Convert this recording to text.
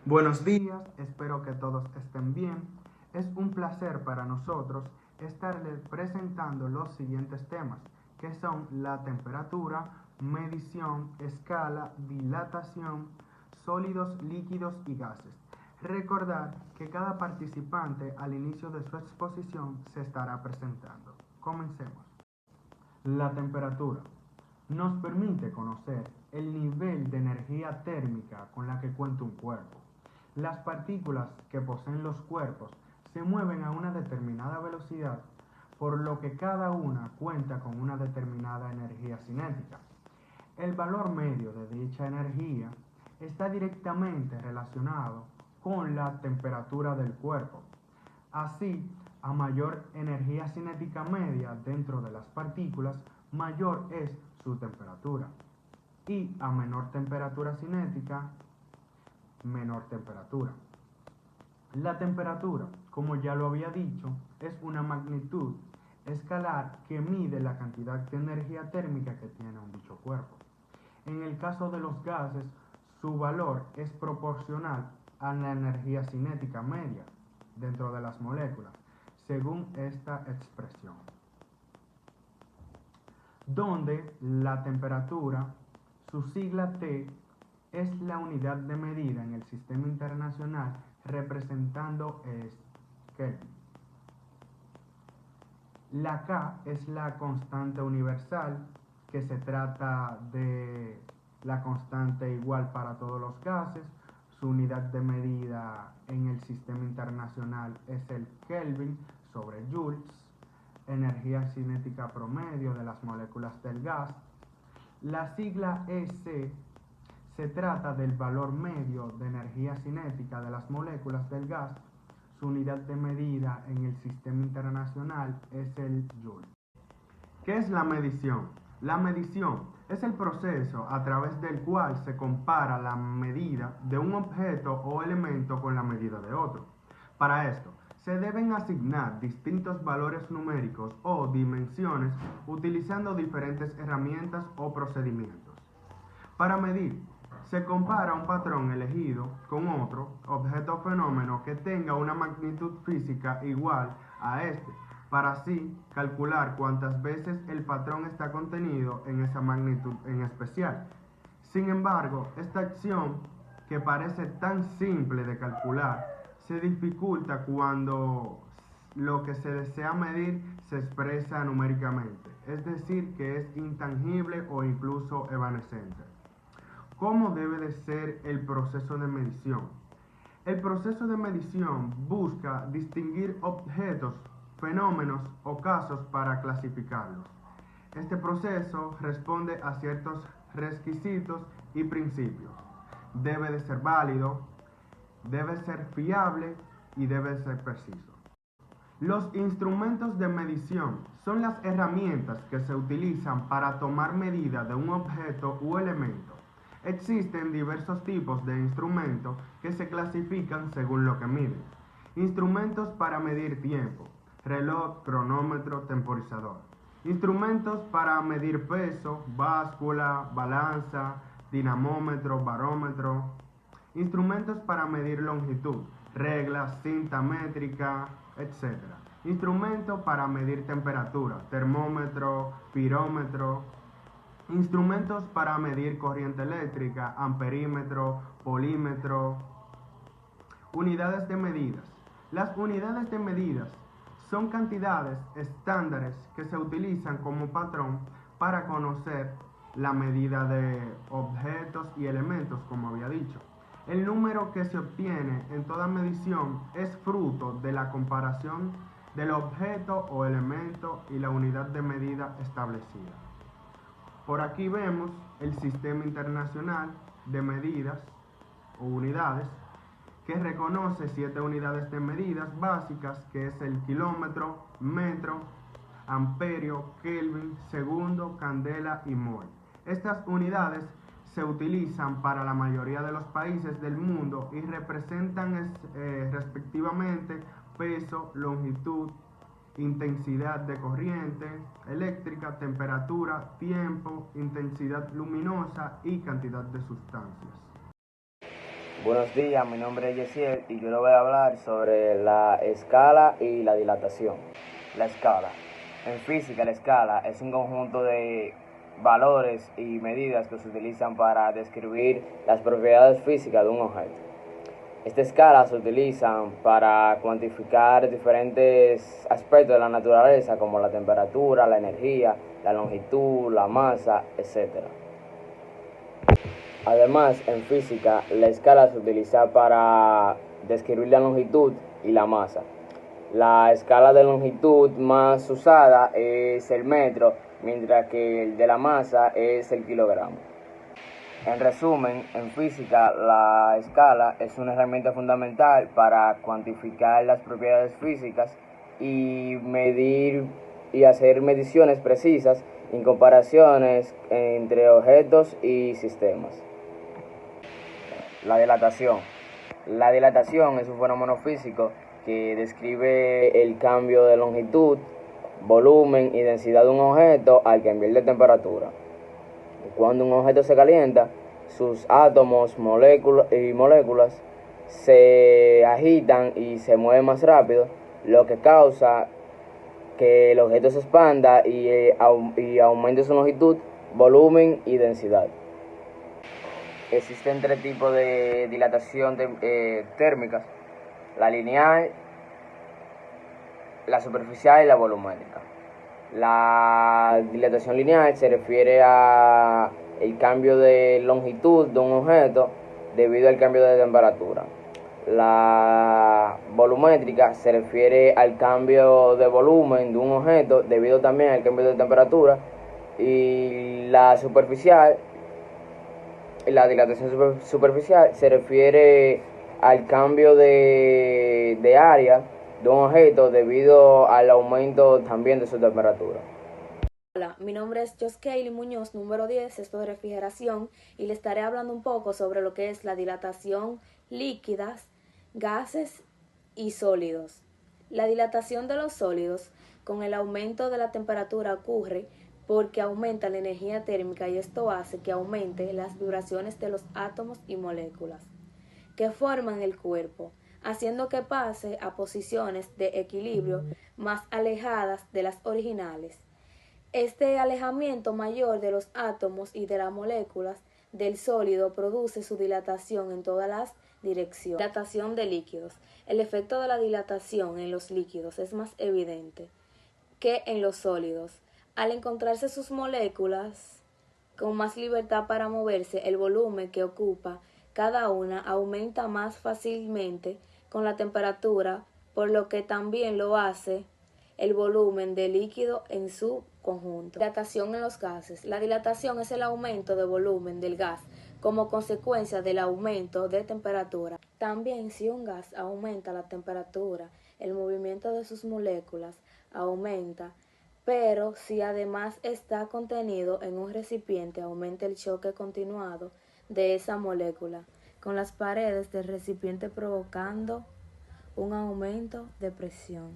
Buenos días, espero que todos estén bien. Es un placer para nosotros estarles presentando los siguientes temas, que son la temperatura, medición, escala, dilatación, sólidos, líquidos y gases. Recordar que cada participante al inicio de su exposición se estará presentando. Comencemos. La temperatura nos permite conocer el nivel de energía térmica con la que cuenta un cuerpo. Las partículas que poseen los cuerpos se mueven a una determinada velocidad, por lo que cada una cuenta con una determinada energía cinética. El valor medio de dicha energía está directamente relacionado con la temperatura del cuerpo. Así, a mayor energía cinética media dentro de las partículas, mayor es su temperatura. Y a menor temperatura cinética, menor temperatura. La temperatura, como ya lo había dicho, es una magnitud escalar que mide la cantidad de energía térmica que tiene un dicho cuerpo. En el caso de los gases, su valor es proporcional a la energía cinética media dentro de las moléculas, según esta expresión, donde la temperatura, su sigla T, es la unidad de medida en el sistema internacional representando Kelvin. La K es la constante universal, que se trata de la constante igual para todos los gases. Su unidad de medida en el sistema internacional es el Kelvin sobre Joules. Energía cinética promedio de las moléculas del gas. La sigla EC se trata del valor medio de energía cinética de las moléculas del gas. Su unidad de medida en el sistema internacional es el Joule. ¿Qué es la medición? La medición es el proceso a través del cual se compara la medida de un objeto o elemento con la medida de otro. Para esto, se deben asignar distintos valores numéricos o dimensiones utilizando diferentes herramientas o procedimientos. Para medir, se compara un patrón elegido con otro objeto o fenómeno que tenga una magnitud física igual a este, para así calcular cuántas veces el patrón está contenido en esa magnitud en especial. Sin embargo, esta acción, que parece tan simple de calcular, se dificulta cuando lo que se desea medir se expresa numéricamente, es decir, que es intangible o incluso evanescente. ¿Cómo debe de ser el proceso de medición? El proceso de medición busca distinguir objetos, fenómenos o casos para clasificarlos. Este proceso responde a ciertos requisitos y principios. Debe de ser válido, debe ser fiable y debe ser preciso. Los instrumentos de medición son las herramientas que se utilizan para tomar medida de un objeto u elemento. Existen diversos tipos de instrumentos que se clasifican según lo que miden. Instrumentos para medir tiempo: reloj, cronómetro, temporizador. Instrumentos para medir peso: báscula, balanza, dinamómetro, barómetro. Instrumentos para medir longitud: reglas, cinta métrica, etc. Instrumento para medir temperatura: termómetro, pirómetro. Instrumentos para medir corriente eléctrica: amperímetro, polímetro. Unidades de medidas. Las unidades de medidas son cantidades estándares que se utilizan como patrón para conocer la medida de objetos y elementos, como había dicho. El número que se obtiene en toda medición es fruto de la comparación del objeto o elemento y la unidad de medida establecida. Por aquí vemos el Sistema Internacional de Medidas o Unidades, que reconoce 7 unidades de medidas básicas, que es el kilómetro, metro, amperio, Kelvin, segundo, candela y mol. Estas unidades se utilizan para la mayoría de los países del mundo y representan respectivamente peso, longitud, intensidad de corriente eléctrica, temperatura, tiempo, intensidad luminosa y cantidad de sustancias. Buenos días, mi nombre es Yesiel y yo le voy a hablar sobre la escala y la dilatación. La escala. En física, la escala es un conjunto de valores y medidas que se utilizan para describir las propiedades físicas de un objeto. Estas escalas se utilizan para cuantificar diferentes aspectos de la naturaleza como la temperatura, la energía, la longitud, la masa, etc. Además, en física, la escala se utiliza para describir la longitud y la masa. La escala de longitud más usada es el metro, mientras que el de la masa es el kilogramo. En resumen, en física, la escala es una herramienta fundamental para cuantificar las propiedades físicas y medir y hacer mediciones precisas en comparaciones entre objetos y sistemas. La dilatación. La dilatación es un fenómeno físico que describe el cambio de longitud, volumen y densidad de un objeto al cambiar de temperatura. Cuando un objeto se calienta, sus átomos y moléculas se agitan y se mueven más rápido, lo que causa que el objeto se expanda y aumente su longitud, volumen y densidad. Existen tres tipos de dilatación térmicas: la lineal, la superficial y la volumétrica. La dilatación lineal se refiere a el cambio de longitud de un objeto debido al cambio de temperatura. La volumétrica se refiere al cambio de volumen de un objeto debido también al cambio de temperatura. Y la superficial, la dilatación superficial se refiere al cambio de área de un objeto debido al aumento también de su temperatura. Hola, mi nombre es Joskeili Muñoz, número 10, sexto de refrigeración, y le estaré hablando un poco sobre lo que es la dilatación líquidas, gases y sólidos. La dilatación de los sólidos con el aumento de la temperatura ocurre porque aumenta la energía térmica y esto hace que aumente las vibraciones de los átomos y moléculas que forman el cuerpo, haciendo que pase a posiciones de equilibrio más alejadas de las originales. Este alejamiento mayor de los átomos y de las moléculas del sólido produce su dilatación en todas las direcciones. Dilatación de líquidos. El efecto de la dilatación en los líquidos es más evidente que en los sólidos. Al encontrarse sus moléculas con más libertad para moverse, el volumen que ocupa cada una aumenta más fácilmente con la temperatura, por lo que también lo hace el volumen del líquido en su conjunto. Dilatación en los gases. La dilatación es el aumento de volumen del gas como consecuencia del aumento de temperatura. También, si un gas aumenta la temperatura, el movimiento de sus moléculas aumenta, pero si además está contenido en un recipiente, aumenta el choque continuado de esa molécula con las paredes del recipiente provocando un aumento de presión.